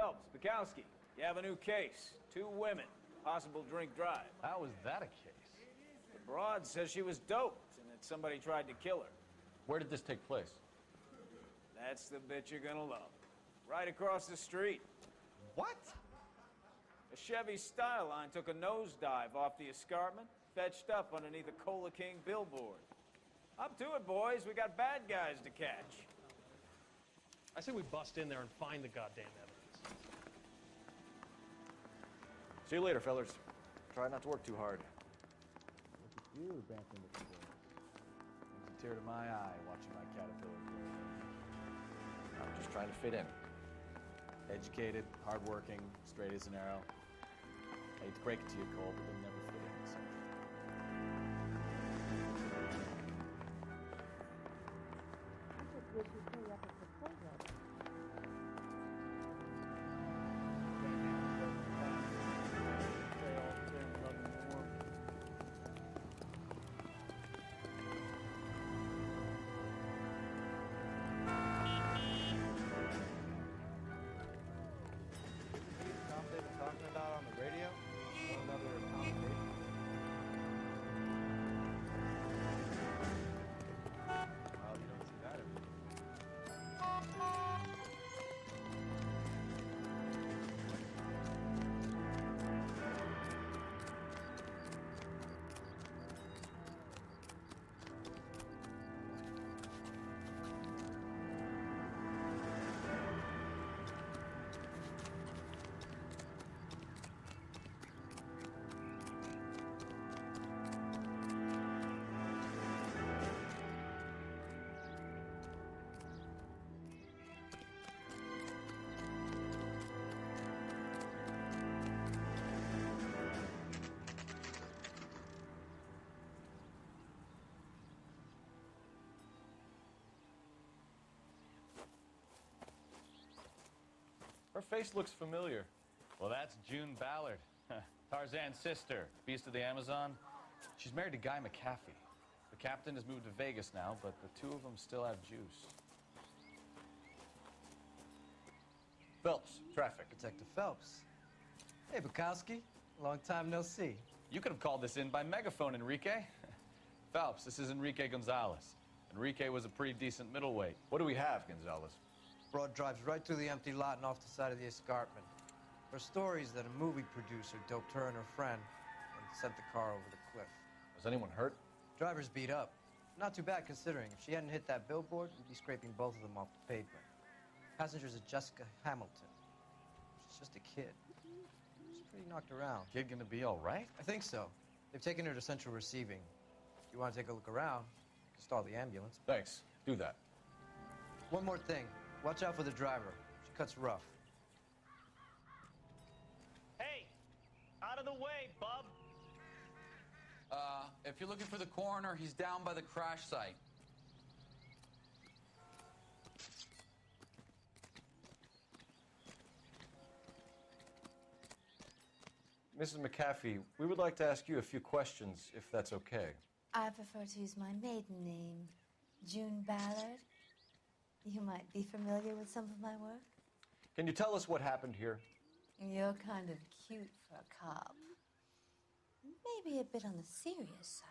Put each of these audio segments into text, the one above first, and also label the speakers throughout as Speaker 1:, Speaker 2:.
Speaker 1: Phelps, Bukowski, you have a new case. 2 women, possible drink drive.
Speaker 2: How is that a case?
Speaker 1: The broad says she was doped and that somebody tried to kill her.
Speaker 2: Where did this take place?
Speaker 1: That's the bit you're gonna love. Right across the street.
Speaker 2: What?
Speaker 1: A Chevy Styline took a nosedive off the escarpment, fetched up underneath a Cola King billboard. Up to it, boys. We got bad guys to catch.
Speaker 3: I say we bust in there and find the goddamn evidence.
Speaker 4: See you later, fellas. Try not to work too hard.
Speaker 5: Look at you, dancing with the girls. Brings a tear to my eye watching my caterpillar grow.
Speaker 4: I'm just trying to fit in.
Speaker 5: Educated, hardworking, straight as an arrow. I hate to break it to you, Cole, but they'll never fit in this country.
Speaker 6: I just wish you'd hurry up and propose already.
Speaker 5: They've been talking about on the radio? Another accommodation? Well, you don't see that every day.
Speaker 4: Her face looks familiar.
Speaker 2: Well, that's June Ballard, Tarzan's sister, beast of the Amazon. She's married to Guy McAfee. The captain has moved to Vegas now, but the 2 of them still have juice.
Speaker 4: Phelps, traffic.
Speaker 7: Detective Phelps. Hey, Bukowski. Long time no see.
Speaker 2: You could have called this in by megaphone, Enrique. Phelps, this is Enrique Gonzalez. Enrique was a pretty decent middleweight.
Speaker 4: What do we have, Gonzalez?
Speaker 7: Broad drives right through the empty lot and off the side of the escarpment. Her stories that a movie producer doped her and her friend and sent the car over the cliff.
Speaker 4: Was anyone hurt?
Speaker 7: Driver's beat up. Not too bad considering. If she hadn't hit that billboard, we'd be scraping both of them off the pavement. Passenger's a Jessica Hamilton. She's just a kid. She's pretty knocked around.
Speaker 2: Kid gonna be all right?
Speaker 7: I think so. They've taken her to central receiving. If you want to take a look around, you can stall the ambulance.
Speaker 4: Thanks. Do that.
Speaker 7: One more thing. Watch out for the driver. She cuts rough.
Speaker 3: Hey! Out of the way, bub!
Speaker 8: If you're looking for the coroner, he's down by the crash site.
Speaker 4: Mrs. McAfee, we would like to ask you a few questions, if that's okay.
Speaker 6: I prefer to use my maiden name, June Ballard. You might be familiar with some of my work.
Speaker 4: Can you tell us what happened here?
Speaker 6: You're kind of cute for a cop. Maybe a bit on the serious side.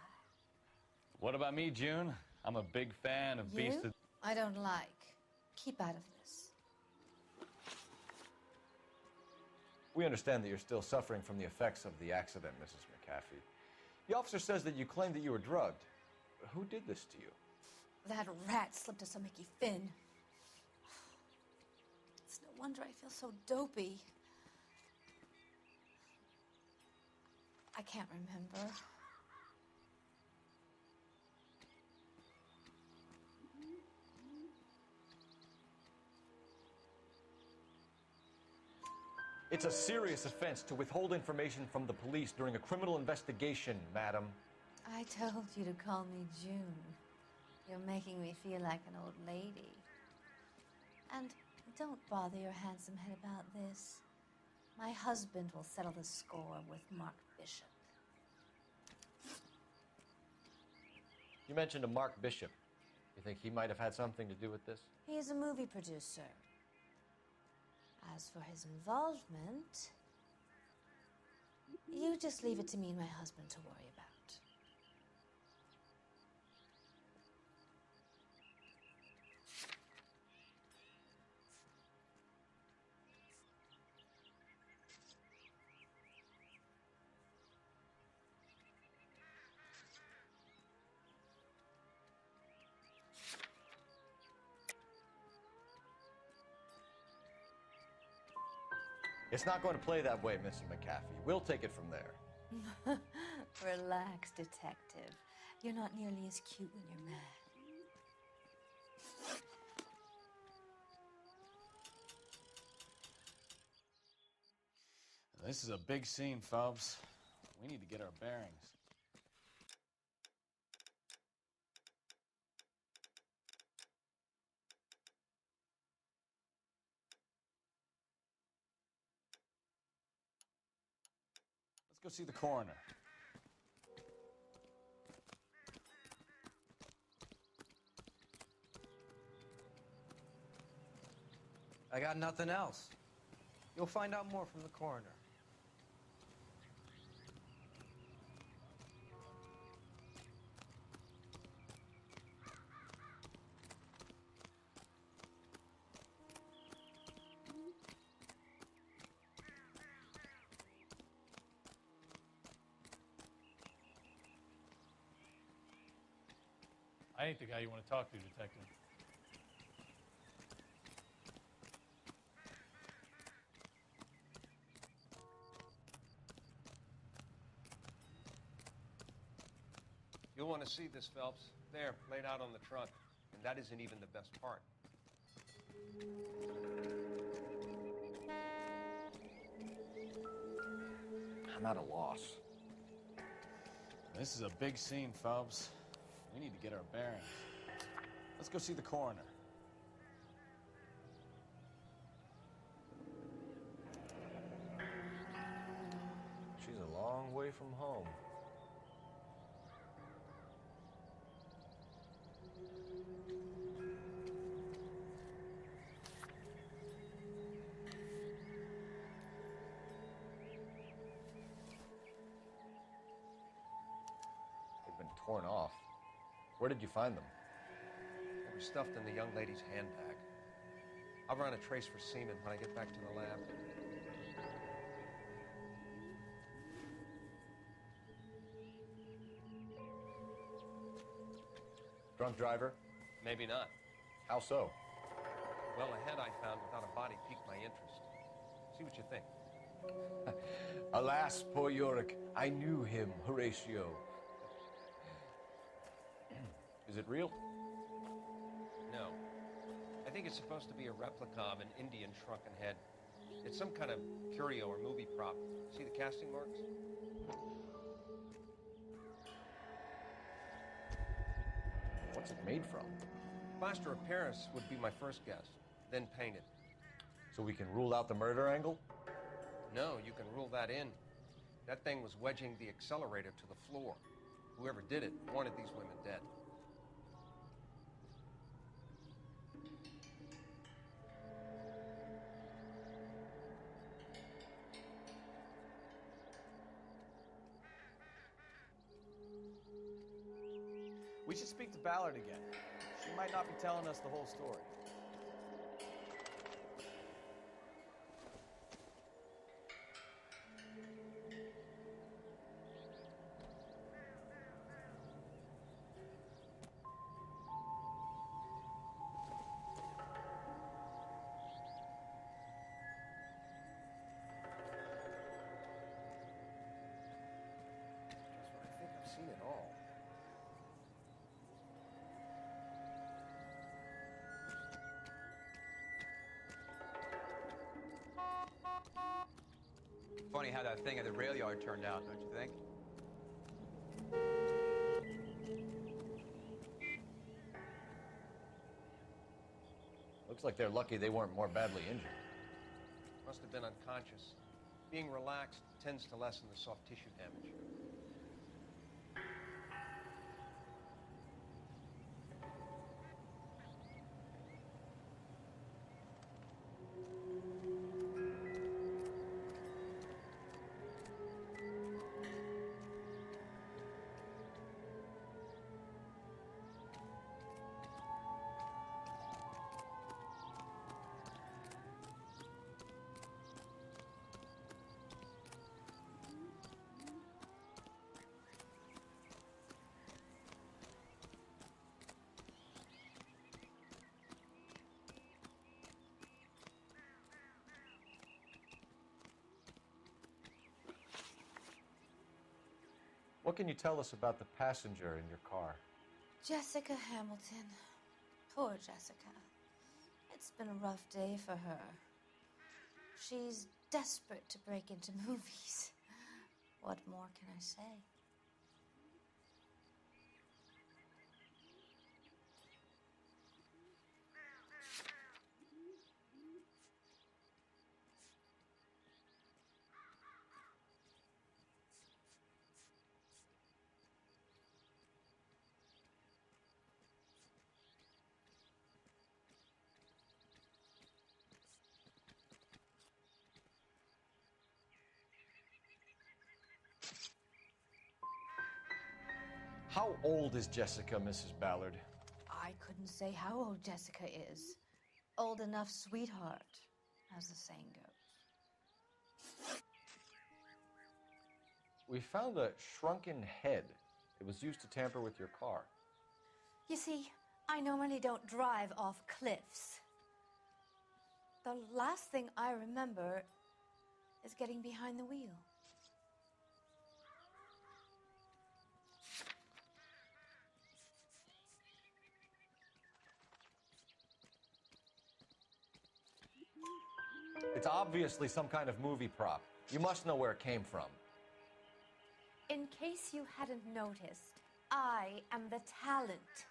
Speaker 2: What about me, June? I'm a big fan of Beast
Speaker 6: You?
Speaker 2: of...
Speaker 6: I don't like. Keep out of this.
Speaker 4: We understand that you're still suffering from the effects of the accident, Mrs. McAfee. The officer says that you claimed that you were drugged. Who did this to you?
Speaker 6: That rat slipped us a Mickey Finn. It's no wonder I feel so dopey. I can't remember.
Speaker 4: It's a serious offense to withhold information from the police during a criminal investigation, madam.
Speaker 6: I told you to call me June. You're making me feel like an old lady. And don't bother your handsome head about this. My husband will settle the score with Mark Bishop.
Speaker 4: You mentioned a Mark Bishop. You think he might have had something to do with this?
Speaker 6: He is a movie producer. As for his involvement, you just leave it to me and my husband to worry about.
Speaker 4: It's not going to play that way, Mr. McAfee. We'll take it from there.
Speaker 6: Relax, detective. You're not nearly as cute when you're mad.
Speaker 2: This is a big scene, Phelps. We need to get our bearings. Let's go see the coroner.
Speaker 7: I got nothing else. You'll find out more from the coroner.
Speaker 3: I ain't the guy you want to talk to, Detective.
Speaker 9: You'll want to see this, Phelps. There, laid out on the trunk. And that isn't even the best part.
Speaker 4: I'm at a loss.
Speaker 2: This is a big scene, Phelps. We need to get our bearings. Let's go see the coroner.
Speaker 4: She's a long way from home. They've been torn off. Where did you find them?
Speaker 9: They were stuffed in the young lady's handbag. I'll run a trace for semen when I get back to the lab.
Speaker 4: Drunk driver?
Speaker 9: Maybe not.
Speaker 4: How so?
Speaker 9: Well, a head I found without a body piqued my interest. See what you think.
Speaker 4: Alas, poor Yorick, I knew him, Horatio. Is it real?
Speaker 9: No. I think it's supposed to be a replica of an Indian shrunken head. It's some kind of curio or movie prop. See the casting marks?
Speaker 4: What's it made from?
Speaker 9: Plaster of Paris would be my first guess, then painted.
Speaker 4: So we can rule out the murder angle?
Speaker 9: No, you can rule that in. That thing was wedging the accelerator to the floor. Whoever did it wanted these women dead.
Speaker 5: We should speak to Ballard again. She might not be telling us the whole story.
Speaker 9: I think I've seen it all.
Speaker 10: Funny how that thing at the rail yard turned out, don't you think?
Speaker 4: Looks like they're lucky they weren't more badly injured.
Speaker 9: Must have been unconscious. Being relaxed tends to lessen the soft tissue damage.
Speaker 4: What can you tell us about the passenger in your car?
Speaker 6: Jessica Hamilton. Poor Jessica. It's been a rough day for her. She's desperate to break into movies. What more can I say?
Speaker 4: How old is Jessica, Mrs. Ballard?
Speaker 6: I couldn't say how old Jessica is. Old enough, sweetheart, as the saying goes.
Speaker 4: We found a shrunken head. It was used to tamper with your car.
Speaker 6: You see, I normally don't drive off cliffs. The last thing I remember is getting behind the wheel.
Speaker 4: It's obviously some kind of movie prop. You must know where it came from.
Speaker 6: In case you hadn't noticed, I am the talent.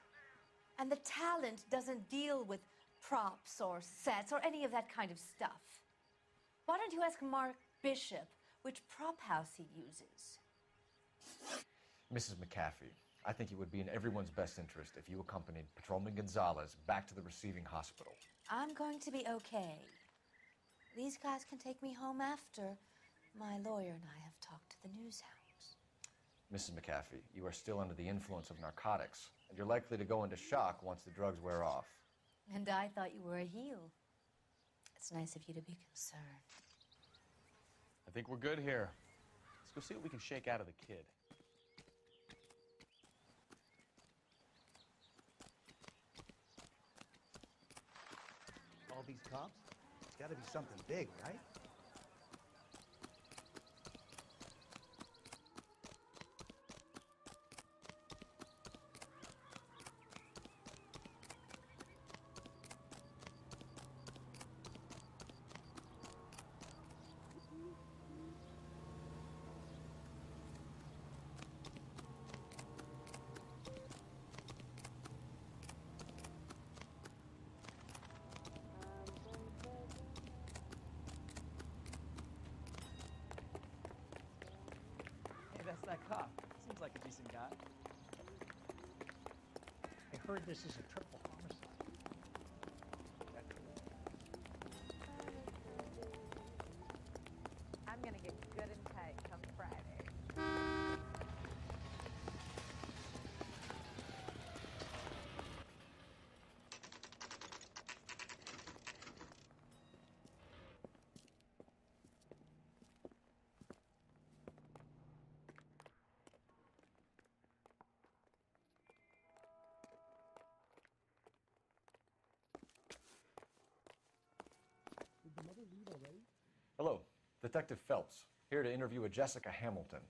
Speaker 6: And the talent doesn't deal with props or sets or any of that kind of stuff. Why don't you ask Mark Bishop which prop house he uses?
Speaker 4: Mrs. McAfee, I think it would be in everyone's best interest if you accompanied Patrolman Gonzalez back to the receiving hospital.
Speaker 6: I'm going to be okay. These guys can take me home after my lawyer and I have talked to the news hounds.
Speaker 4: Mrs. McAfee, you are still under the influence of narcotics, and you're likely to go into shock once the drugs wear off.
Speaker 6: And I thought you were a heel. It's nice of you to be concerned.
Speaker 2: I think we're good here. Let's go see what we can shake out of the kid.
Speaker 5: All these cops? It's got to be something big, right? That's that cop. Seems like a decent guy.
Speaker 11: I heard this is a triple homicide.
Speaker 12: I'm gonna get good and tight come Friday.
Speaker 4: Hello, Detective Phelps, here to interview a Jessica Hamilton.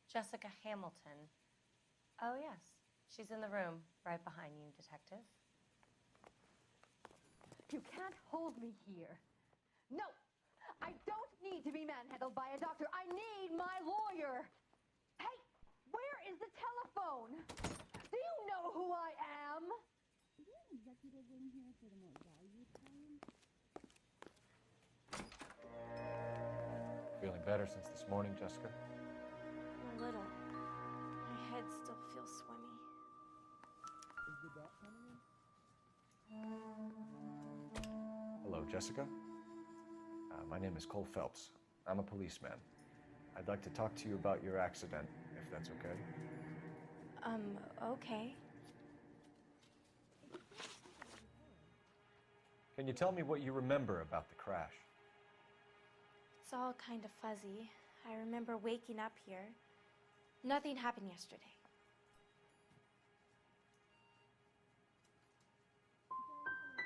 Speaker 13: Jessica Hamilton. Oh, yes. She's in the room right behind you, Detective.
Speaker 12: You can't hold me here. No! I don't need to be manhandled by a doctor. I need my lawyer. Hey, where is the telephone? Do you know who I am?
Speaker 14: Is there an executive in here for the more valued clients?
Speaker 4: Feeling better since this morning, Jessica?
Speaker 6: A little. My head still feels swimmy.
Speaker 14: Is the doc coming in?
Speaker 4: Hello, Jessica. My name is Cole Phelps. I'm a policeman. I'd like to talk to you about your accident, if that's okay.
Speaker 6: Okay.
Speaker 4: Can you tell me what you remember about the crash?
Speaker 15: It's all kind of fuzzy. I remember waking up here. Nothing happened yesterday.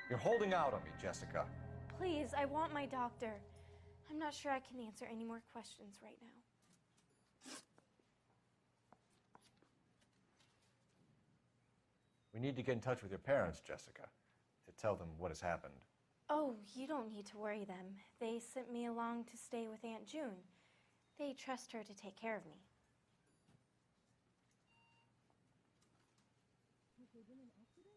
Speaker 4: You're holding out on me, Jessica.
Speaker 15: Please, I want my doctor. I'm not sure I can answer any more questions right now.
Speaker 4: We need to get in touch with your parents, Jessica, to tell them what has happened.
Speaker 15: Oh, you don't need to worry them. They sent me along to stay with Aunt June. They trust her to take care of me.
Speaker 14: Has there been an accident?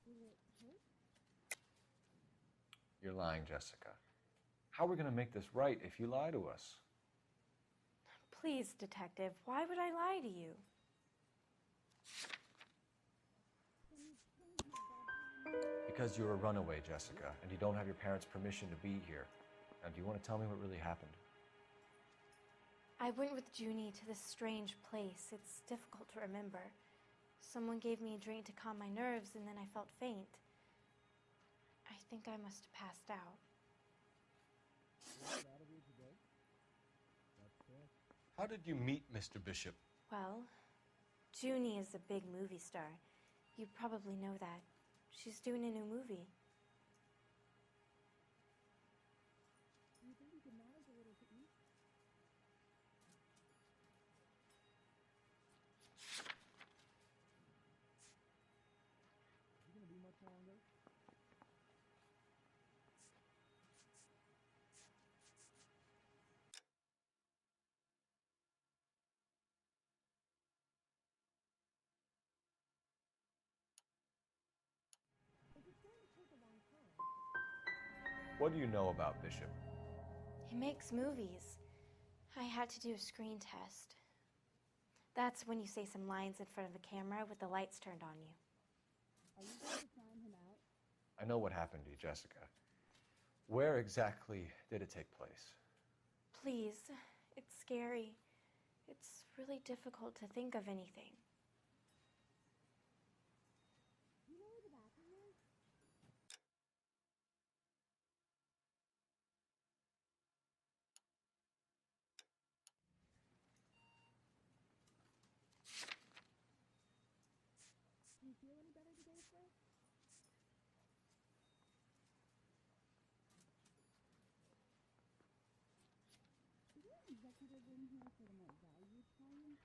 Speaker 14: Will it hurt?
Speaker 4: You're lying, Jessica. How are we going to make this right if you lie to us?
Speaker 15: Please, Detective, why would I lie to you?
Speaker 4: Because you're a runaway, Jessica, and you don't have your parents' permission to be here. Now, do you want to tell me what really happened?
Speaker 15: I went with Junie to this strange place. It's difficult to remember. Someone gave me a drink to calm my nerves, and then I felt faint. I think I must have passed out.
Speaker 4: How did you meet Mr. Bishop?
Speaker 15: Well, Junie is a big movie star. You probably know that. She's doing a new movie.
Speaker 14: Do you think you could manage a little to eat? Is it gonna be much longer? If it's going to take a long time.
Speaker 4: What do you know about Bishop?
Speaker 15: He makes movies. I had to do a screen test. That's when you say some lines in front of the camera with the lights turned on you.
Speaker 14: Are you going to sign him out?
Speaker 4: I know what happened to you, Jessica. Where exactly did it take place?
Speaker 15: Please, it's scary. It's really difficult to think of anything.
Speaker 14: Do you know where the bathroom is? Do you feel any better today, sir? Is there an executive in here for the more valued clients?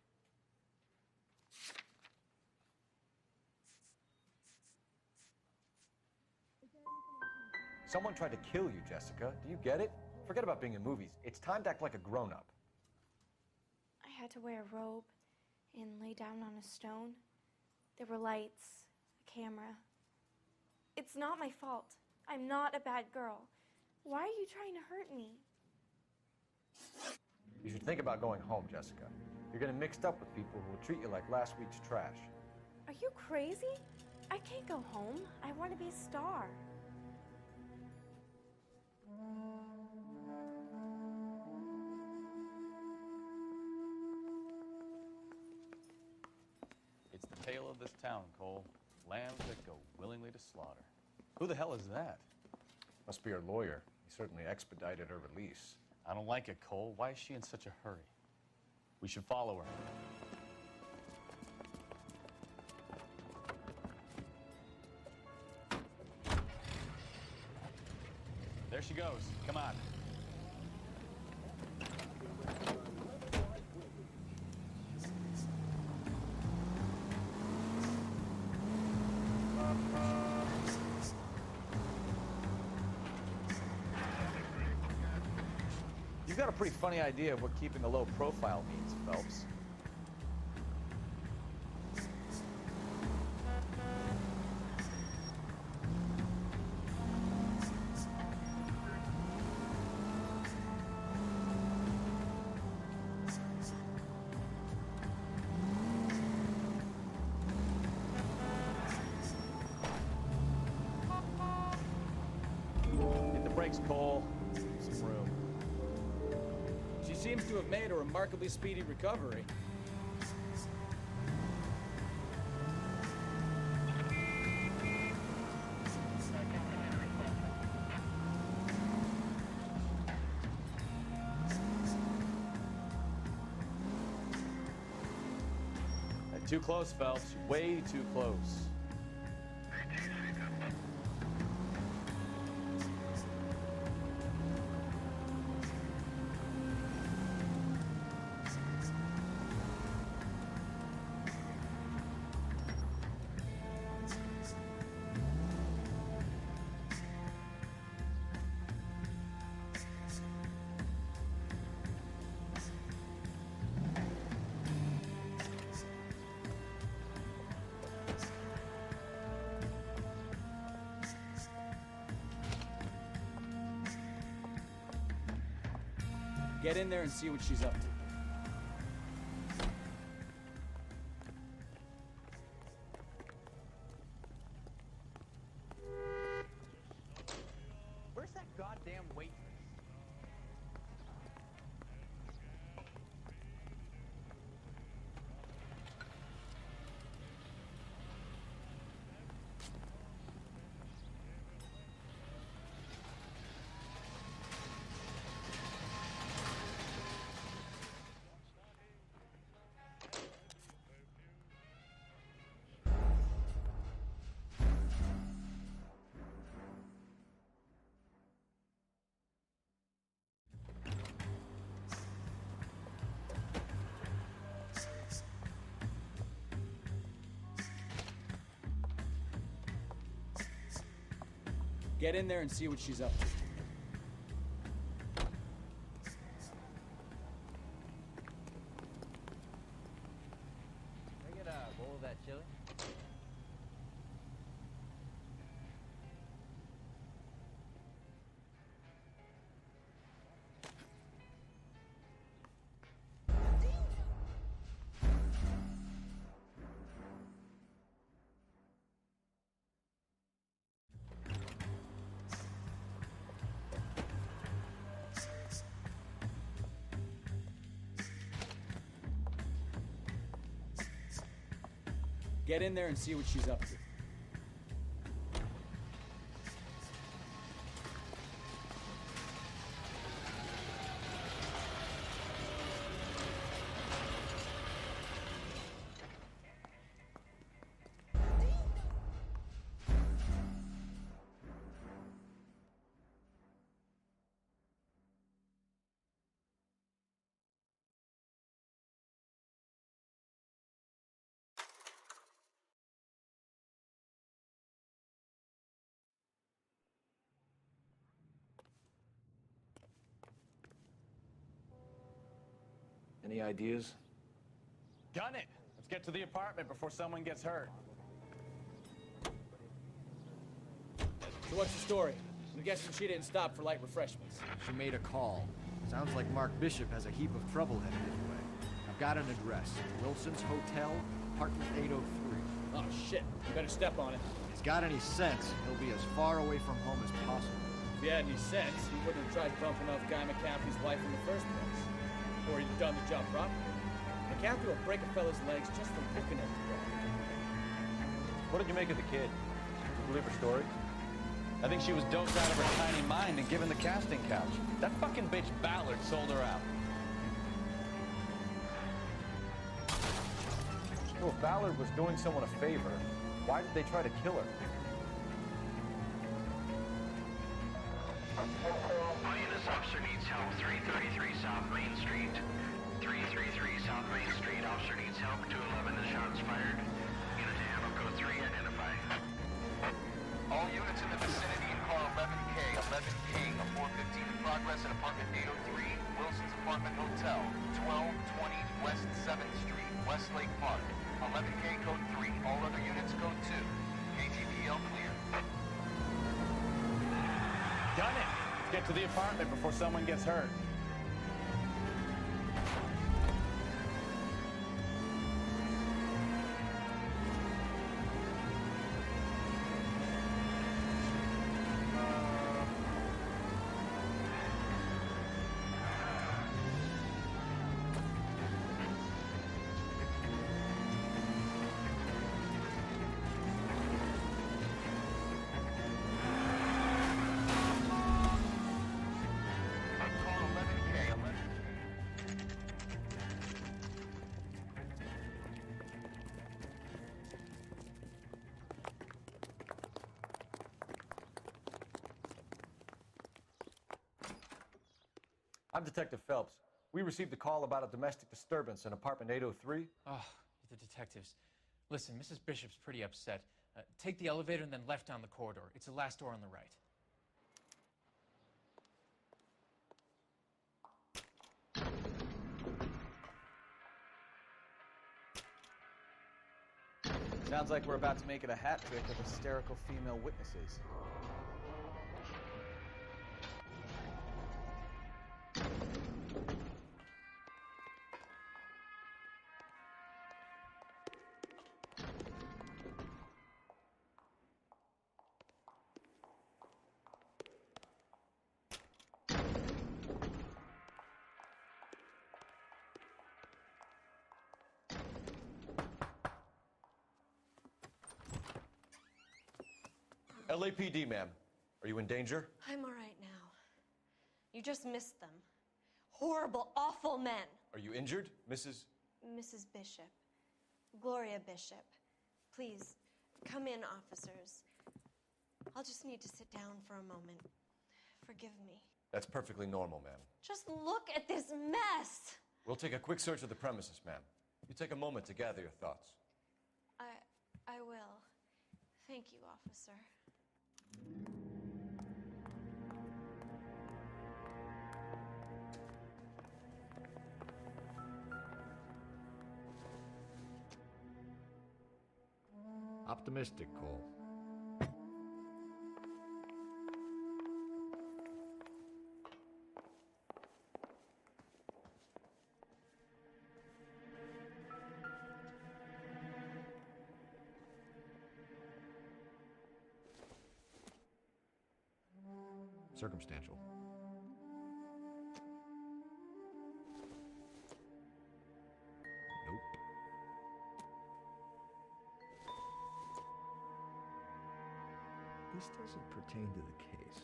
Speaker 14: Is there anything I can do?
Speaker 4: Someone tried to kill you, Jessica. Do you get it? Forget about being in movies. It's time to act like a grown-up.
Speaker 15: I had to wear a robe and lay down on a stone. There were lights, a camera. It's not my fault. I'm not a bad girl. Why are you trying to hurt me?
Speaker 4: You should think about going home, Jessica. You're getting mixed up with people who will treat you like last week's trash.
Speaker 15: Are you crazy? I can't go home. I want to be a star.
Speaker 2: It's the tale of this town, Cole. Lambs that go willingly to slaughter. Who the hell is that?
Speaker 4: Must be her lawyer. He certainly expedited her release.
Speaker 2: I don't like it, Cole. Why is she in such a hurry? We should follow her. There she goes. Come on.
Speaker 4: You've got a pretty funny idea of what keeping a low profile means, Phelps.
Speaker 2: Hit the brakes, Cole. Some room.
Speaker 5: She seems to have made a remarkably speedy recovery.
Speaker 2: Too close, Phelps. Way too close.
Speaker 5: Get in there and see what she's up to.
Speaker 10: Where's that goddamn waitress?
Speaker 5: Get in there and see what she's up to.
Speaker 10: Can I get a bowl of that chili?
Speaker 5: Get in there and see what she's up to.
Speaker 4: Any ideas?
Speaker 2: Gun it! Let's get to the apartment before someone gets hurt.
Speaker 5: So what's the story? I'm guessing she didn't stop for light refreshments.
Speaker 16: She made a call. Sounds like Mark Bishop has a heap of trouble headed his way. I've got an address. Wilson's Hotel, apartment 803.
Speaker 5: Oh, shit. You better step on it.
Speaker 16: If he's got any sense, he'll be as far away from home as possible.
Speaker 5: If he had any sense, he wouldn't have tried bumping off Guy McCaffrey's wife in the first place. Or he'd done the job properly. McCaffrey will break a fella's legs just for looking at the girl.
Speaker 4: What did you make of the kid? Did you believe her story?
Speaker 2: I think she was doped out of her tiny mind and given the casting couch. That fucking bitch Ballard sold her out.
Speaker 4: Well, if Ballard was doing someone a favor, why did they try to kill her?
Speaker 17: This officer needs help. 333 South Main Street. 333 South Main Street. Officer needs help. 211. The shots fired. Unit to Ammo Code 3. Identify.
Speaker 18: All units in the vicinity in car 11K. 11 King. A 415 in progress at apartment 803. Wilson's Apartment Hotel. 1220 West 7th Street. Westlake Park. 11K Code 3. All other units Code 2. KTPL clear.
Speaker 2: Gun it! Let's get to the apartment before someone gets hurt.
Speaker 18: Call 11
Speaker 4: I'm Detective Phelps. We received a call about a domestic disturbance in apartment 803.
Speaker 5: Oh, the detectives. Listen, Mrs. Bishop's pretty upset. Take the elevator and then left down the corridor. It's the last door on the right.
Speaker 1: Sounds like we're about to make it a hat trick of hysterical female witnesses.
Speaker 4: LAPD, ma'am. Are you in danger?
Speaker 13: I'm all right now. You just missed them. Horrible, awful men.
Speaker 4: Are you injured, Mrs.
Speaker 13: Mrs. Bishop. Gloria Bishop. Please, come in, officers. I'll just need to sit down for a moment. Forgive me.
Speaker 4: That's perfectly normal, ma'am.
Speaker 13: Just look at this mess!
Speaker 4: We'll take a quick search of the premises, ma'am. You take a moment to gather your thoughts.
Speaker 13: I will. Thank you, officer.
Speaker 16: Optimistic, Cole. Circumstantial. Nope. This doesn't pertain to the case.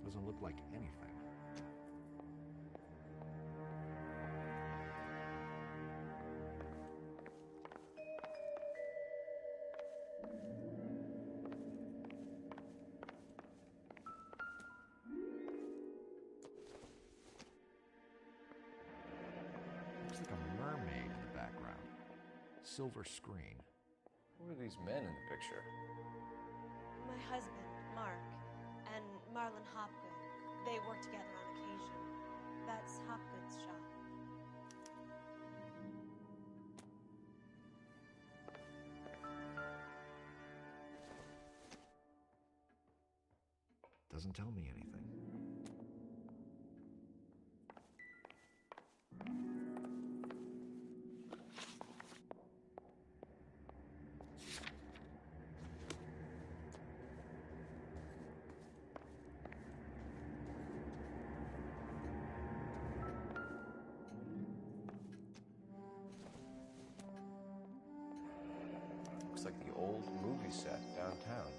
Speaker 16: Doesn't look like anything. Looks like a mermaid in the background. Silver screen.
Speaker 4: Who are these men in the picture?
Speaker 13: My husband, Mark, and Marlon Hopgood. They work together on occasion. That's Hopgood's shop.
Speaker 16: Doesn't tell me anything.
Speaker 4: Looks like the old movie set downtown.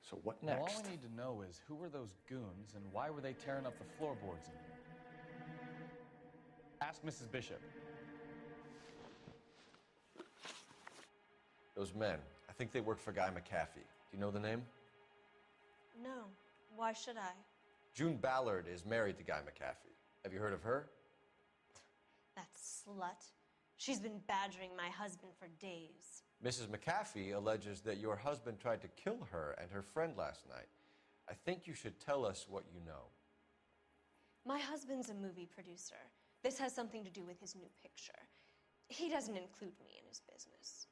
Speaker 4: So what
Speaker 2: Now,
Speaker 4: next?
Speaker 2: all we need to know is who were those goons and why were they tearing up the floorboards in here? Ask Mrs. Bishop.
Speaker 4: Those men, I think they work for Guy McAfee. Do you know the name?
Speaker 13: No. Why should I?
Speaker 4: June Ballard is married to Guy McAfee. Have you heard of her?
Speaker 13: That slut. She's been badgering my husband for days.
Speaker 4: Mrs. McAfee alleges that your husband tried to kill her and her friend last night. I think you should tell us what you know.
Speaker 13: My husband's a movie producer. This has something to do with his new picture. He doesn't include me in his business.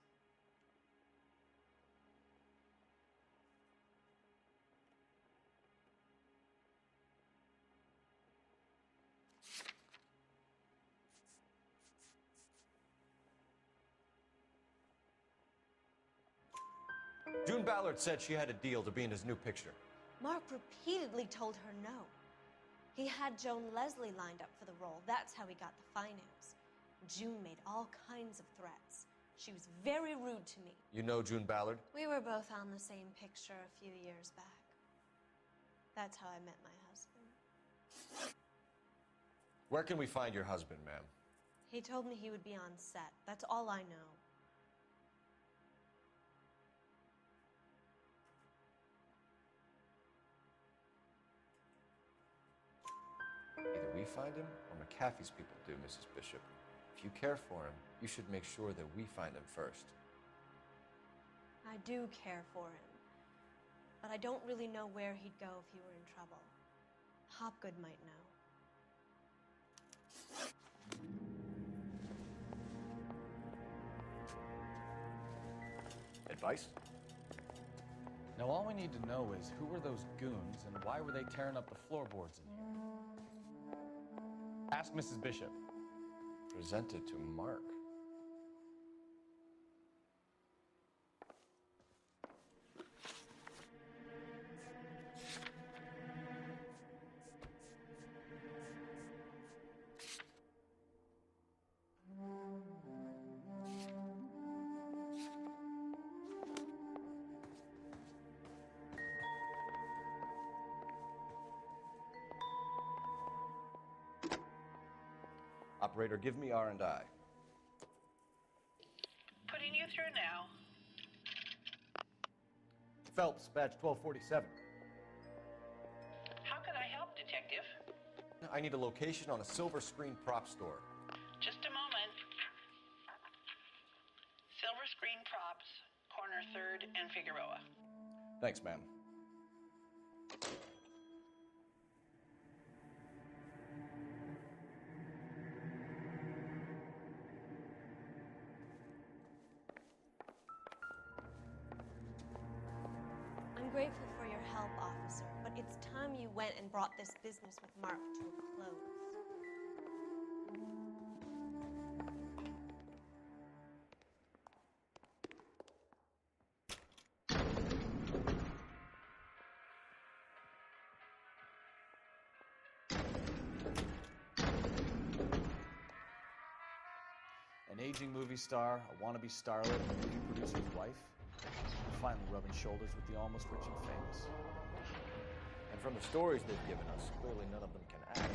Speaker 4: June Ballard said she had a deal to be in his new picture.
Speaker 13: Mark repeatedly told her no. He had Joan Leslie lined up for the role. That's how he got the finance. June made all kinds of threats. She was very rude to me.
Speaker 4: You know June Ballard?
Speaker 13: We were both on the same picture a few years back. That's how I met my husband.
Speaker 4: Where can we find your husband, ma'am?
Speaker 13: He told me he would be on set. That's all I know.
Speaker 4: Either we find him or McAfee's people do, Mrs. Bishop. If you care for him, you should make sure that we find him first.
Speaker 13: I do care for him, but I don't really know where he'd go if he were in trouble. Hopgood might know.
Speaker 4: Advice?
Speaker 2: Now, all we need to know is who were those goons and why were they tearing up the floorboards in here? Ask Mrs. Bishop.
Speaker 4: Presented to Mark. Operator, give me R&I.
Speaker 19: Putting you through now.
Speaker 4: Phelps, badge 1247.
Speaker 19: How can I help, Detective?
Speaker 4: I need a location on a silver screen prop store.
Speaker 19: Just a moment. Silver Screen Props, corner 3rd and Figueroa.
Speaker 4: Thanks, ma'am.
Speaker 13: I'm grateful for your help, officer, but it's time you went and brought this business with Mark to a close.
Speaker 2: An aging movie star, a wannabe starlet, and a movie producer's wife. Finally rubbing shoulders with the almost rich and famous.
Speaker 4: And from the stories they've given us, clearly none of them can act.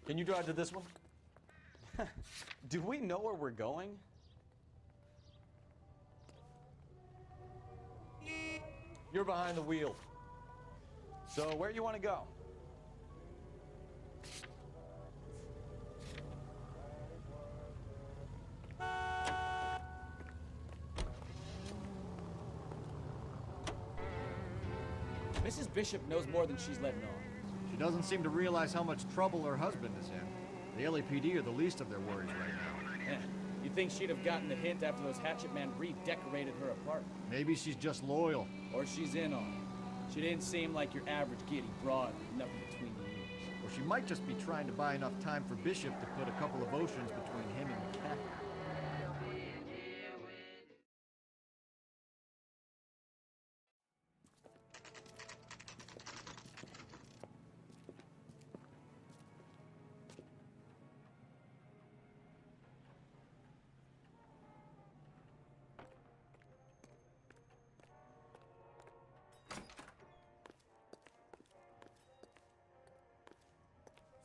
Speaker 4: Can you drive to this one?
Speaker 2: Do we know where we're going?
Speaker 4: You're behind the wheel.
Speaker 2: So where you want to go?
Speaker 5: Bishop knows more than she's letting on.
Speaker 16: She doesn't seem to realize how much trouble her husband is in. The LAPD are the least of their worries right now.
Speaker 5: Eh, you'd think she'd have gotten the hint after those hatchet men redecorated her apartment.
Speaker 16: Maybe she's just loyal.
Speaker 5: Or she's in on it. She didn't seem like your average giddy broad with nothing between the ears.
Speaker 16: Or she might just be trying to buy enough time for Bishop to put a couple of oceans between him and McCaffrey.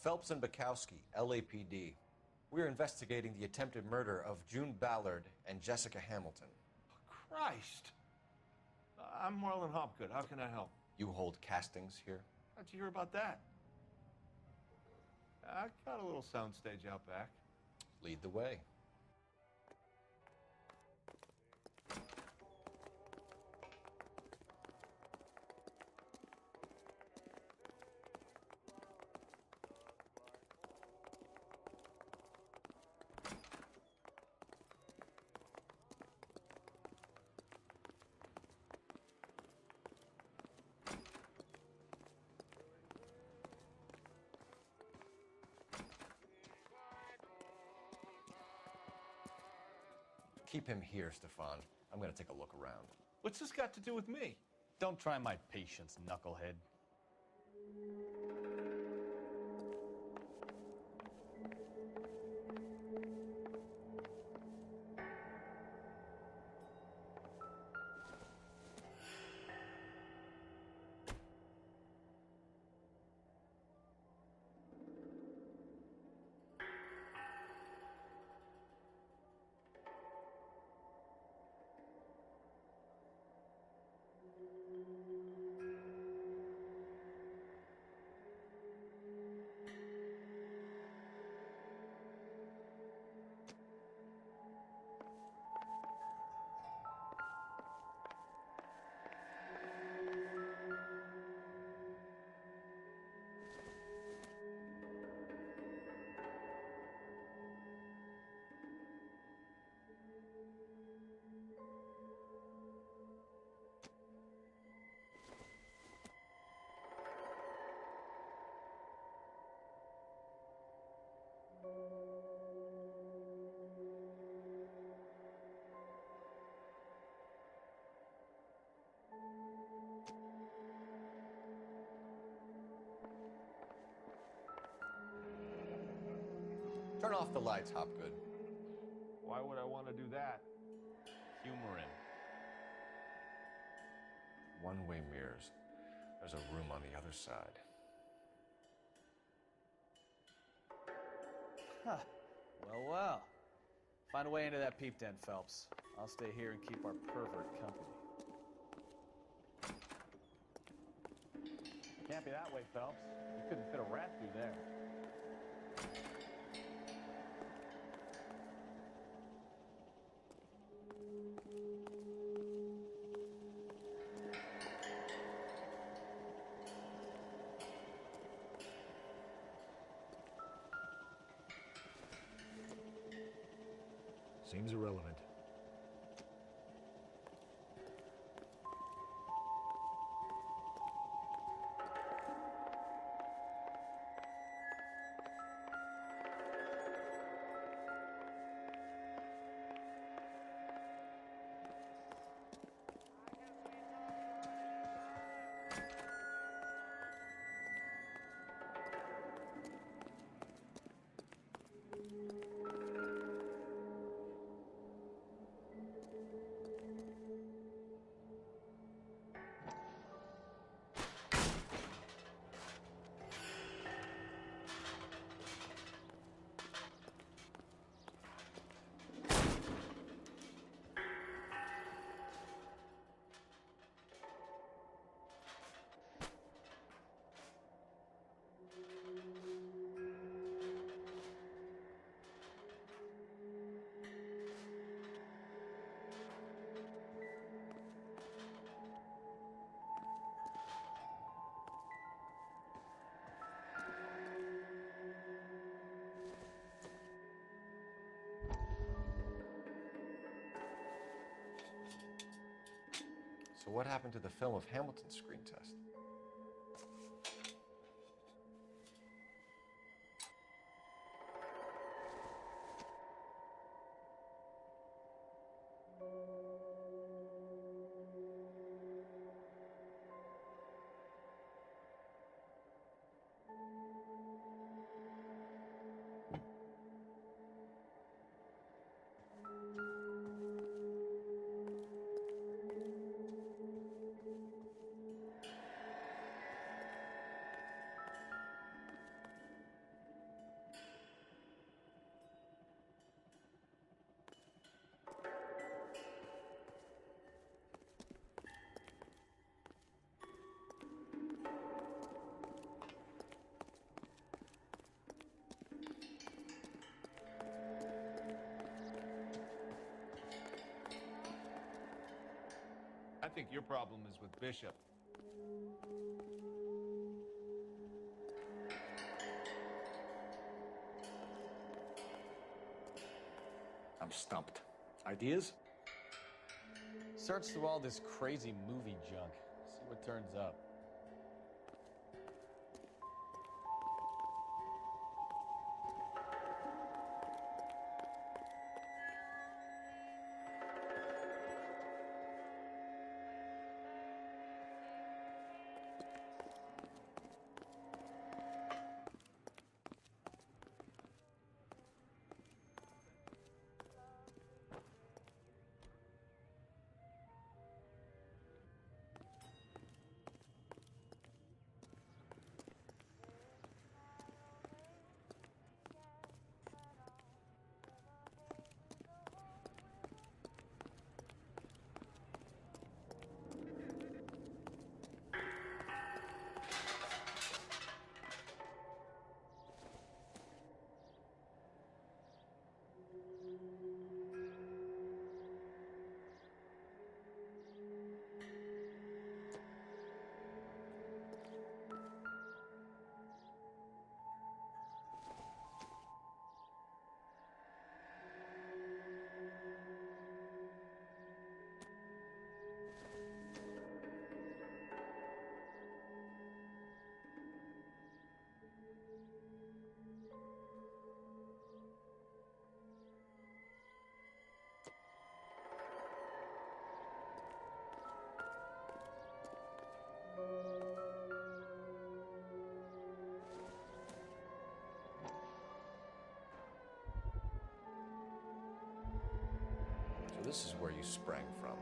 Speaker 4: Phelps and Bukowski, LAPD. We're investigating the attempted murder of June Ballard and Jessica Hamilton.
Speaker 20: Christ! I'm Marlon Hopgood. How can I help?
Speaker 4: You hold castings here?
Speaker 20: How'd you hear about that? I got a little soundstage out back.
Speaker 4: Lead the way. Keep him here, Stefan. I'm gonna take a look around.
Speaker 20: What's this got to do with me?
Speaker 2: Don't try my patience, knucklehead.
Speaker 4: Turn off the lights, Hopgood.
Speaker 20: Why would I want to do that?
Speaker 2: Humor him.
Speaker 4: One-way mirrors. There's a room on the other side.
Speaker 2: Huh. Well, well. Find a way into that peep den, Phelps. I'll stay here and keep our pervert company. Can't be that way, Phelps. You couldn't fit a rat through there.
Speaker 16: Seems irrelevant.
Speaker 4: So what happened to the film of Hamilton's screen test?
Speaker 20: I think your problem is with Bishop.
Speaker 4: I'm stumped. Ideas?
Speaker 2: Search through all this crazy movie junk. See what turns up.
Speaker 4: So this is where you sprang from.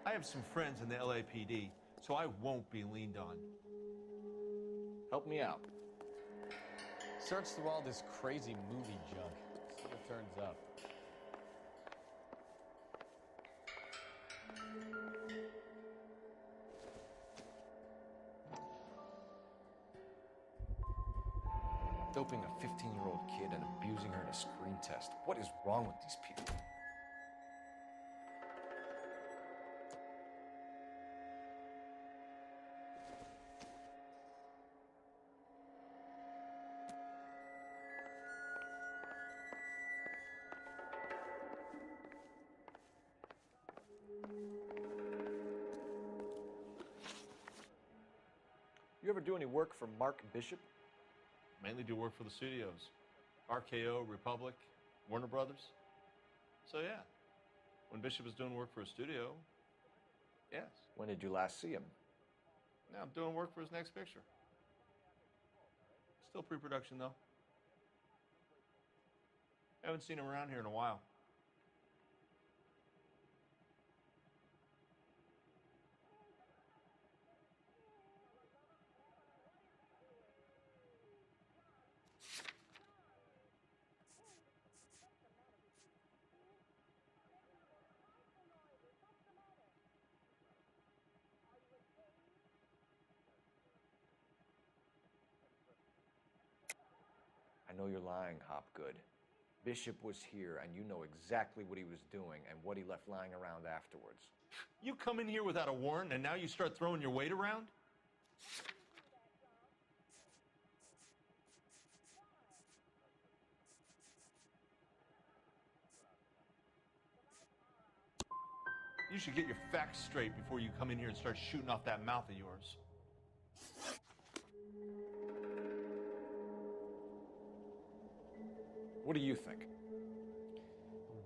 Speaker 20: I have some friends in the LAPD, so I won't be leaned on.
Speaker 4: Help me out.
Speaker 2: Search through all this crazy movie junk. See what turns up.
Speaker 4: Doping a 15-year-old kid and abusing her in a screen test. What is wrong with these people? You ever do any work for Mark Bishop?
Speaker 20: Mainly do work for the studios. RKO, Republic, Warner Brothers. So yeah, when Bishop is doing work for a studio, yes.
Speaker 4: When did you last see him?
Speaker 20: Now I'm doing work for his next picture. Still pre-production though. Haven't seen him around here in a while.
Speaker 4: I know you're lying, Hopgood. Bishop was here, and you know exactly what he was doing and what he left lying around afterwards.
Speaker 20: You come in here without a warrant, and now you start throwing your weight around? You should get your facts straight before you come in here and start shooting off that mouth of yours.
Speaker 4: What do you think?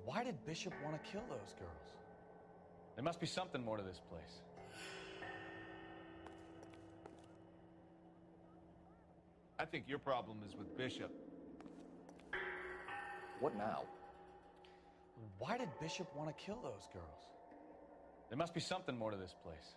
Speaker 2: Why did Bishop want to kill those girls? There must be something more to this place.
Speaker 20: I think your problem is with Bishop.
Speaker 4: What now?
Speaker 2: Why did Bishop want to kill those girls? There must be something more to this place.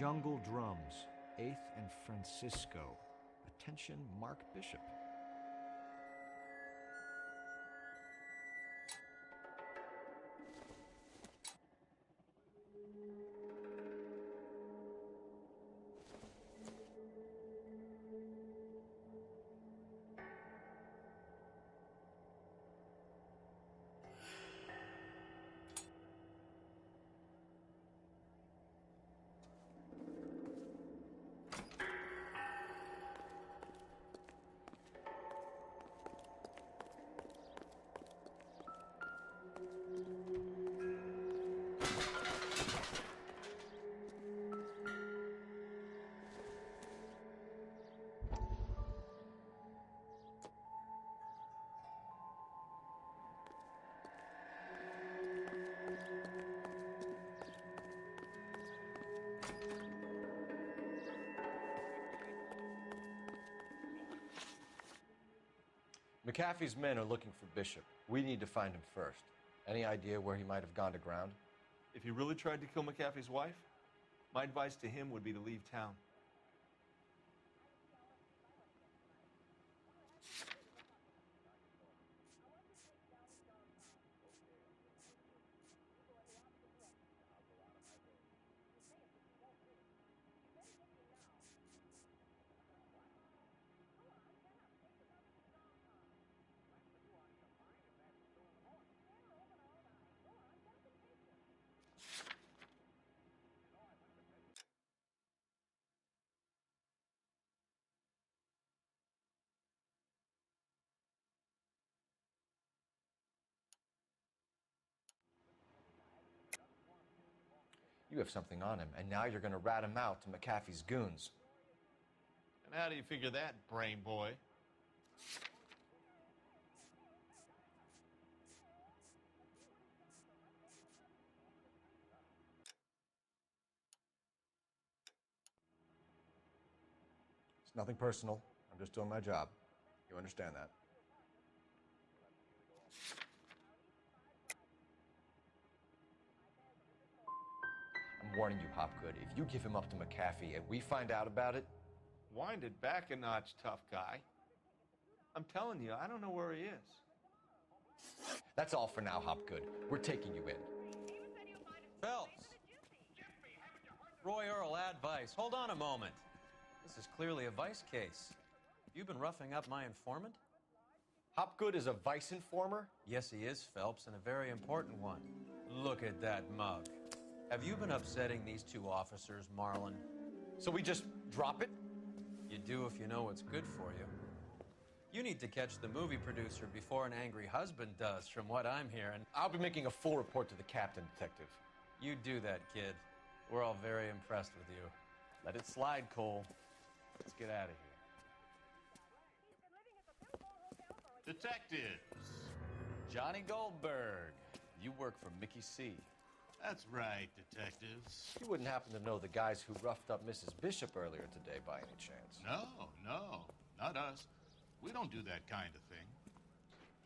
Speaker 16: Jungle Drums, 8th and Francisco. Attention, Mark Bishop.
Speaker 4: McAfee's men are looking for Bishop. We need to find him first. Any idea where he might have gone to ground?
Speaker 20: If he really tried to kill McAfee's wife, my advice to him would be to leave town.
Speaker 4: You have something on him, and now you're going to rat him out to McAfee's goons.
Speaker 20: And how do you figure that, brain boy?
Speaker 4: It's nothing personal. I'm just doing my job. You understand that? I'm warning you, Hopgood. If you give him up to McAfee and we find out about it...
Speaker 20: Wind it back a notch, tough guy. I'm telling you, I don't know where he is.
Speaker 4: That's all for now, Hopgood. We're taking you in.
Speaker 10: Phelps! Roy Earl, advice. Hold on a moment. This is clearly a vice case. You've been roughing up my informant?
Speaker 4: Hopgood is a vice informer?
Speaker 10: Yes, he is, Phelps, and a very important one. Look at that mug. Have you been upsetting these two officers, Marlin?
Speaker 4: So we just drop it?
Speaker 10: You do if you know what's good for you. You need to catch the movie producer before an angry husband does, from what I'm hearing.
Speaker 4: I'll be making a full report to the captain, Detective.
Speaker 10: You do that, kid. We're all very impressed with you.
Speaker 2: Let it slide, Cole. Let's get out of here.
Speaker 21: Detectives.
Speaker 2: Johnny Goldberg. You work for Mickey C.
Speaker 21: That's right, detectives.
Speaker 4: You wouldn't happen to know the guys who roughed up Mrs. Bishop earlier today by any chance?
Speaker 21: No, not us. We don't do that kind of thing.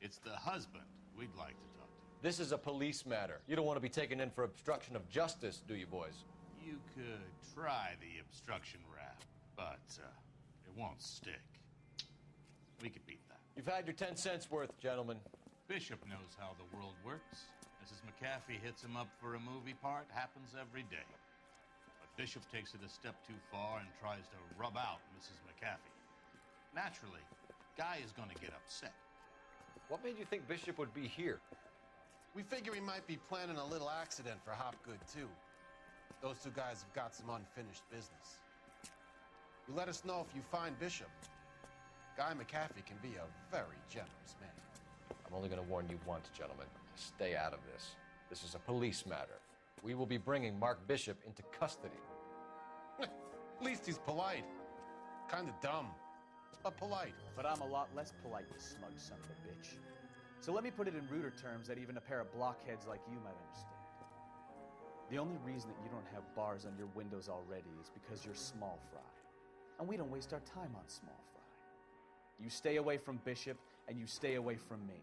Speaker 21: It's the husband we'd like to talk to.
Speaker 4: This is a police matter. You don't want to be taken in for obstruction of justice, do you, boys?
Speaker 21: You could try the obstruction rap, but it won't stick. We could beat that.
Speaker 4: You've had your 10 cents worth, gentlemen.
Speaker 21: Bishop knows how the world works. Mrs. McAfee hits him up for a movie part. Happens every day. But Bishop takes it a step too far and tries to rub out Mrs. McAfee. Naturally, Guy is going to get upset.
Speaker 4: What made you think Bishop would be here?
Speaker 22: We figure he might be planning a little accident for Hopgood, too. Those two guys have got some unfinished business. You let us know if you find Bishop. Guy McAfee can be a very generous man.
Speaker 4: I'm only going to warn you once, gentlemen. Stay out of this. This is a police matter. We will be bringing Mark Bishop into custody.
Speaker 22: At least he's polite. Kind of dumb, but polite.
Speaker 5: But I'm a lot less polite, you smug son of a bitch. So let me put it in ruder terms that even a pair of blockheads like you might understand. The only reason that you don't have bars on your windows already is because you're small fry. And we don't waste our time on small fry. You stay away from Bishop, and you stay away from me.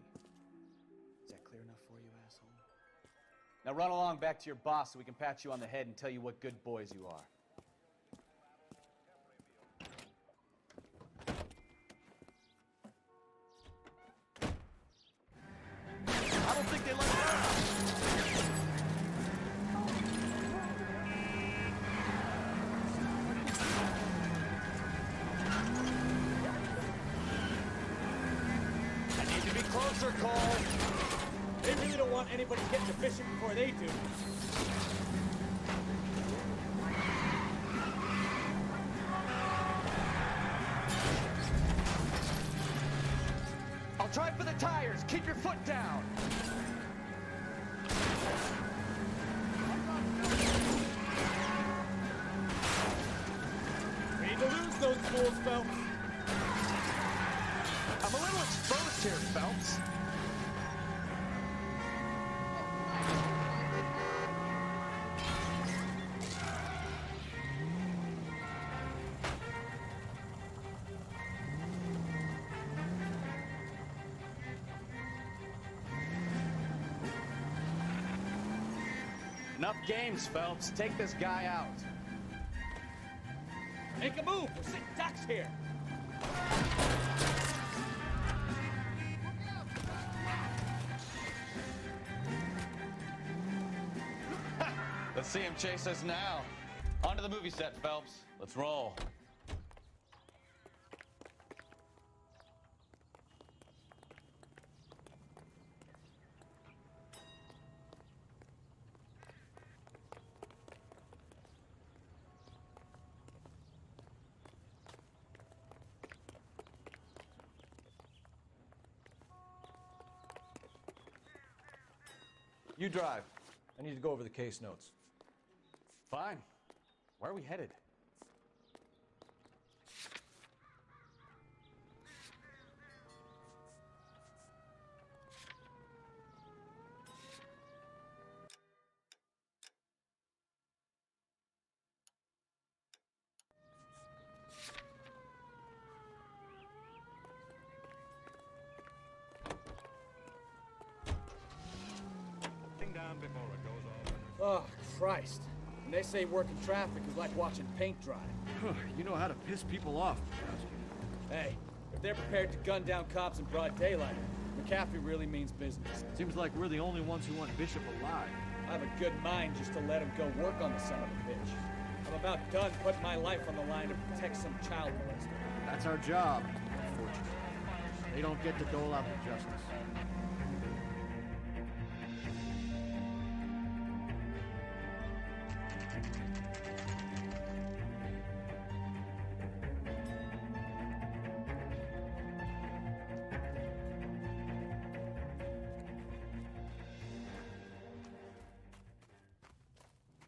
Speaker 5: Is that clear enough for you, asshole? Now run along back to your boss so we can pat you on the head and tell you what good boys you are.
Speaker 21: I don't think they let her out.
Speaker 5: I need to be closer, Cole. They really don't want anybody getting to Bishop before they do. I'll try for the tires. Keep your foot down. We need to lose those fools, Phelps. I'm a little exposed here, Phelps. Enough games, Phelps. Take this guy out. Make a move. We're sitting ducks here.
Speaker 2: Let's see him chase us now. Onto the movie set, Phelps. Let's roll.
Speaker 4: You drive. I need to go over the case notes.
Speaker 5: Fine. Where are we headed?
Speaker 16: Oh, Christ. And they say working traffic is like watching paint dry. You know how to piss people off, Bukowski. Hey, if they're prepared to gun down cops in broad daylight, McAfee really means business. Seems like we're the only ones who want Bishop alive. I have a good mind just to let him go work on the son of a bitch. I'm about done putting my life on the line to protect some child molester. That's our job, unfortunately. They don't get to dole out the justice.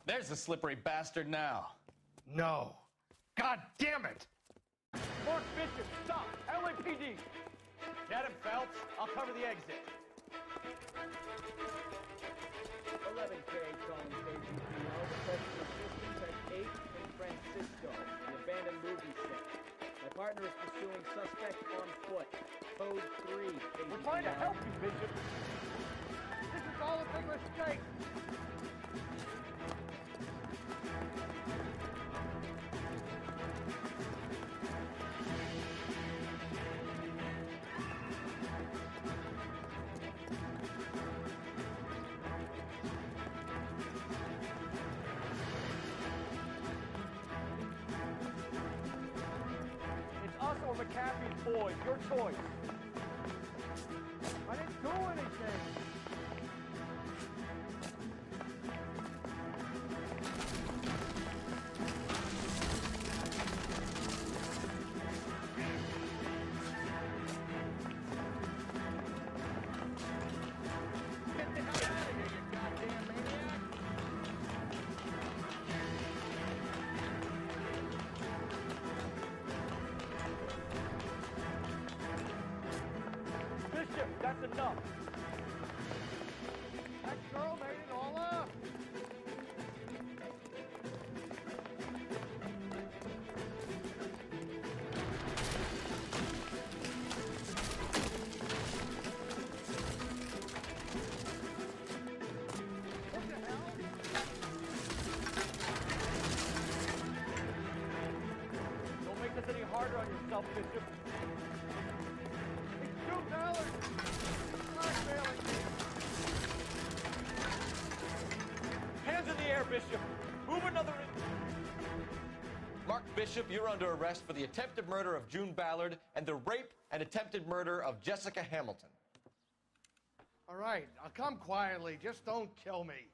Speaker 2: There's the slippery bastard now.
Speaker 3: No. God damn it!
Speaker 5: Mark Bishop, stop! LAPD! Get him, Phelps. I'll cover the exit. 11K calling KGPL. Requesting assistance at 8 in Francisco, an abandoned movie set. My partner is pursuing suspect on foot. Code 3. We're trying to help you, Bishop. This is all a big mistake. Or McAfee's boys, your choice. I didn't do anything. Get the hell out of here, you goddamn maniac! Bishop, that's enough. That girl made it all up. What the hell? Don't make this any harder on yourself, Bishop. Hands in the air, Bishop. Move another inch.
Speaker 4: Mark Bishop, you're under arrest for the attempted murder of June Ballard and the rape and attempted murder of Jessica Hamilton.
Speaker 3: All right, I'll come quietly. Just don't kill me.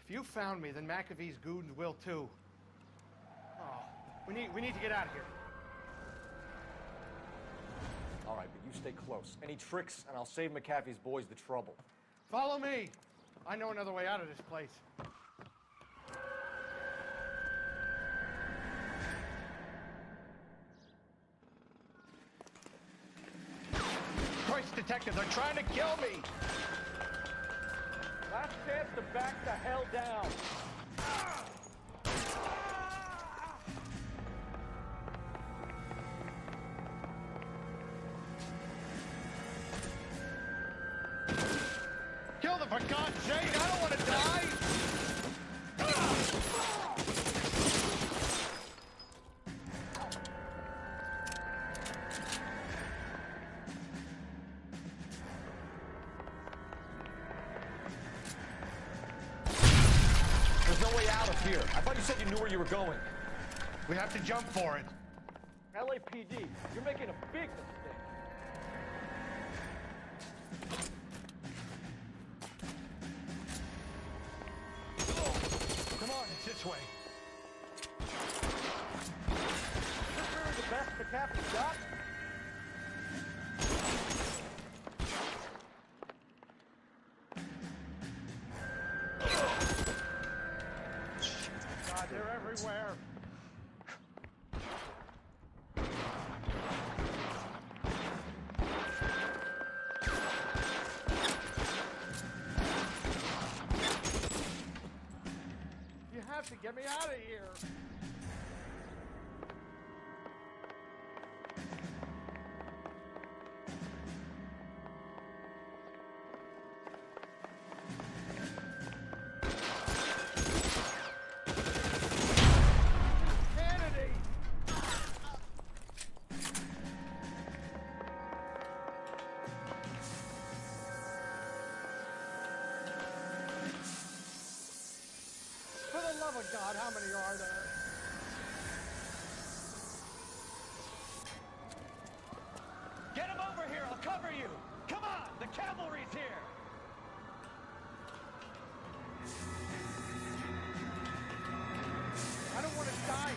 Speaker 3: If you found me, then McAfee's goons will too. Oh, we need to get out of here.
Speaker 4: All right, but you stay close. Any tricks, and I'll save McAfee's boys the trouble.
Speaker 3: Follow me. I know another way out of this place. Christ, detectives are trying to kill me!
Speaker 5: Last chance to back the hell down.
Speaker 3: Kill them, for God's sake! I don't want to die!
Speaker 4: There's no way out of here. I thought you said you knew where you were going.
Speaker 3: We have to jump for it.
Speaker 5: LAPD, you're making a big mistake.
Speaker 3: Come on, it's this way.
Speaker 5: Is this really the best McAfee got? God, they're everywhere. You have to get me out of here.
Speaker 3: my God, how many are there?
Speaker 2: Get him over here. I'll cover you. Come on. The cavalry's here.
Speaker 3: I don't want to die.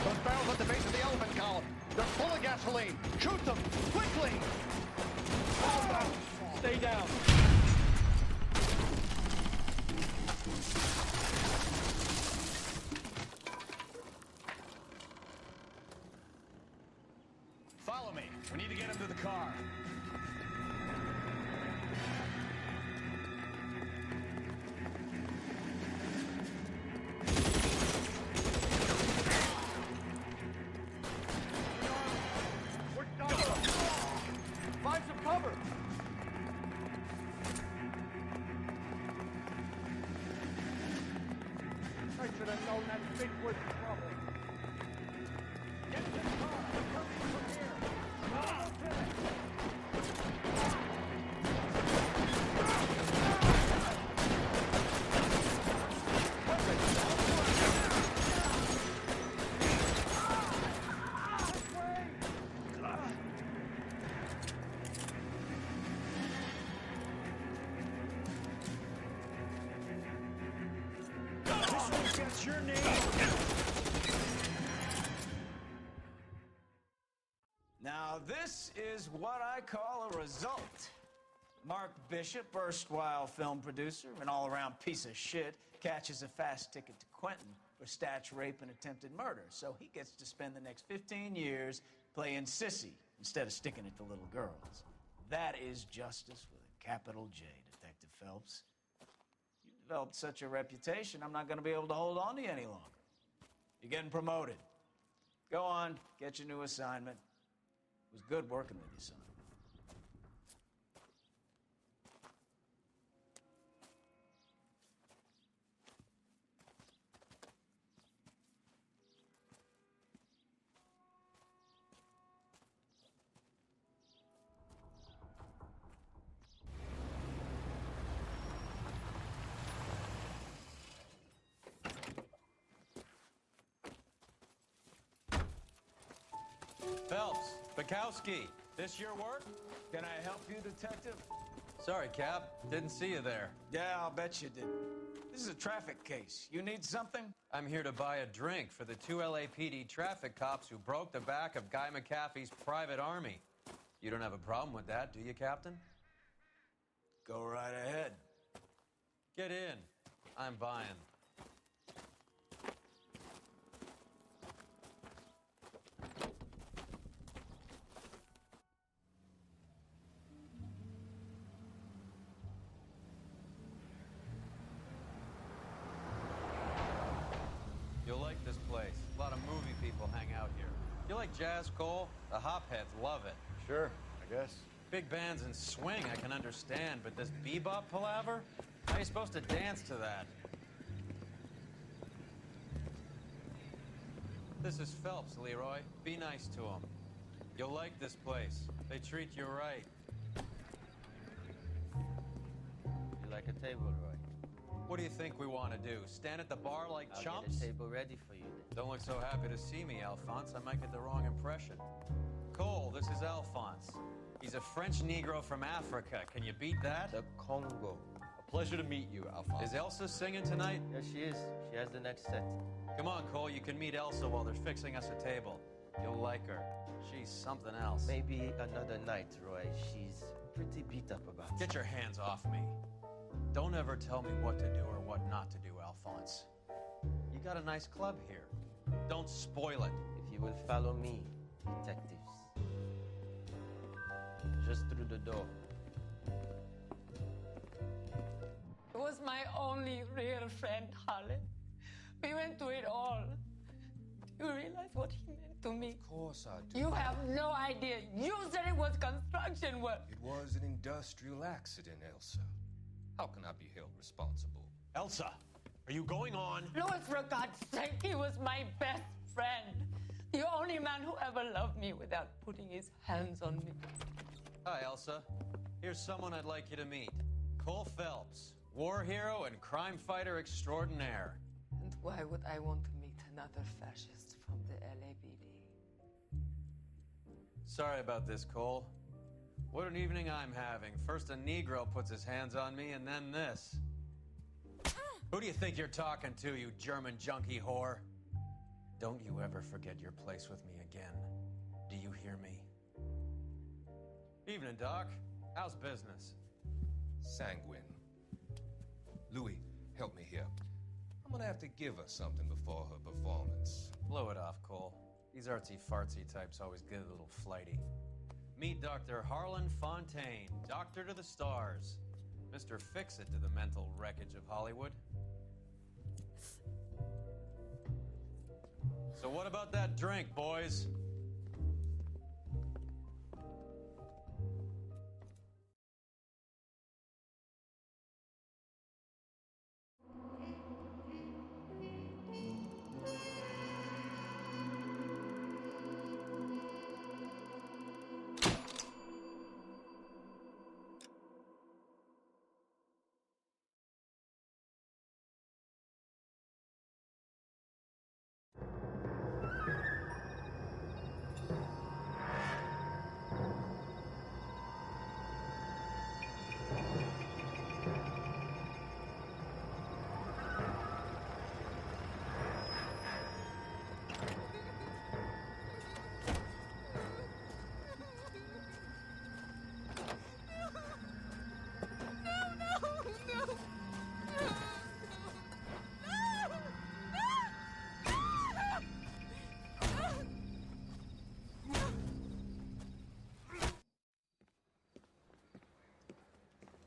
Speaker 7: Those barrels at the base of the elephant column. They're full of gasoline. Shoot them, quickly!
Speaker 3: Calm down. Stay down.
Speaker 2: Follow me. We need to get him to the car.
Speaker 3: We're done. Find some cover. I should have known that big was trouble.
Speaker 2: Get to the car. I'm coming from here. Almost hit it. That's your name. Now, this is what I call a result. Mark Bishop, erstwhile film producer and all-around piece of shit, catches a fast ticket to Quentin for statch rape and attempted murder. So he gets to spend the next 15 years playing sissy instead of sticking it to little girls. That is justice with a capital J, Detective Phelps. You developed such a reputation, I'm not going to be able to hold on to you any longer. You're getting promoted. Go on, get your new assignment. It was good working with you, son.
Speaker 10: Phelps, Bukowski, this your work?
Speaker 1: Can I help you, Detective?
Speaker 10: Sorry, Cap. Didn't see you there.
Speaker 1: Yeah, I'll bet you did. This is a traffic case. You need something?
Speaker 10: I'm here to buy a drink for the 2 LAPD traffic cops who broke the back of Guy McAfee's private army. You don't have a problem with that, do you, Captain?
Speaker 1: Go right ahead.
Speaker 10: Get in. I'm buying. You'll like this place. A lot of movie people hang out here. You like jazz, Cole? The hopheads love it.
Speaker 4: Sure, I guess.
Speaker 10: Big bands and swing I can understand, but this bebop palaver? How are you supposed to dance to that? This is Phelps, Leroy. Be nice to him. You'll like this place. They treat you right.
Speaker 8: You like a table, Roy?
Speaker 10: What do you think we want to do? Stand at the bar like
Speaker 8: I'll
Speaker 10: chumps?
Speaker 8: get a table ready for you then.
Speaker 10: Don't look so happy to see me, Alphonse. I might get the wrong impression. Cole, this is Alphonse. He's a French Negro from Africa. Can you beat that?
Speaker 8: The Congo.
Speaker 4: A pleasure to meet you, Alphonse.
Speaker 10: Is Elsa singing tonight?
Speaker 8: Yes, she is. She has the next set.
Speaker 10: Come on, Cole. You can meet Elsa while they're fixing us a table. You'll like her. She's something else.
Speaker 8: Maybe another night, Roy. She's pretty beat up about it.
Speaker 10: Get your hands off me. Don't ever tell me what to do or what not to do, Alphonse. You got a nice club here. Don't spoil it.
Speaker 8: If you will follow me, detectives. Just through the door.
Speaker 23: He was my only real friend, Harlan. We went through it all. Do you realize what he meant to me?
Speaker 24: Of course I do.
Speaker 23: You have no idea. You said it was construction work.
Speaker 24: It was an industrial accident, Elsa. How can I be held responsible?
Speaker 7: Elsa, are you going on?
Speaker 23: Louis, for God's sake, he was my best friend. The only man who ever loved me without putting his hands on me.
Speaker 10: Hi, Elsa. Here's someone I'd like you to meet. Cole Phelps, war hero and crime fighter extraordinaire.
Speaker 23: And why would I want to meet another fascist from the LAPD?
Speaker 10: Sorry about this, Cole. What an evening I'm having. First a Negro puts his hands on me, and then this. Who do you think you're talking to, you German junkie whore? Don't you ever forget your place with me again. Do you hear me? Evening, Doc. How's business?
Speaker 24: Sanguine. Louis, help me here. I'm gonna have to give her something before her performance.
Speaker 10: Blow it off, Cole. These artsy-fartsy types always get a little flighty. Meet Dr. Harlan Fontaine, doctor to the stars. Mr. Fix-It to the mental wreckage of Hollywood. So what about that drink, boys?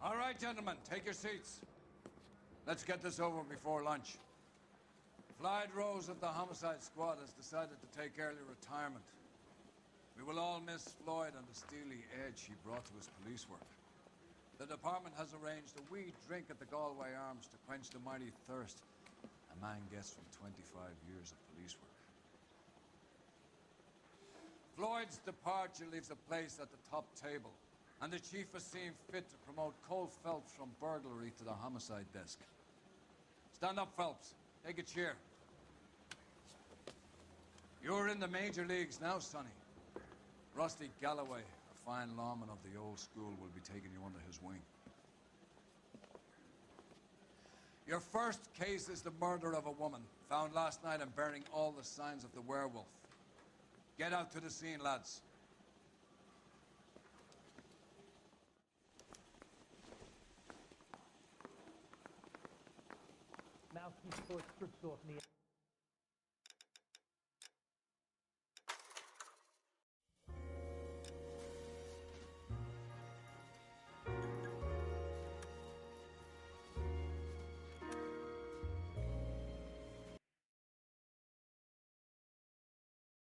Speaker 6: All right, gentlemen, take your seats. Let's get this over before lunch. Floyd Rose of the Homicide Squad has decided to take early retirement. We will all miss Floyd and the steely edge he brought to his police work. The department has arranged a wee drink at the Galway Arms to quench the mighty thirst a man gets from 25 years of police work. Floyd's departure leaves a place at the top table, and the chief has seen fit to promote Cole Phelps from burglary to the homicide desk. Stand up, Phelps. Take a chair. You're in the major leagues now, Sonny. Rusty Galloway, a fine lawman of the old school, will be taking you under his wing. Your first case is the murder of a woman, found last night and bearing all the signs of the werewolf. Get out to the scene, lads.
Speaker 9: Mouthpiece 4 strips off me.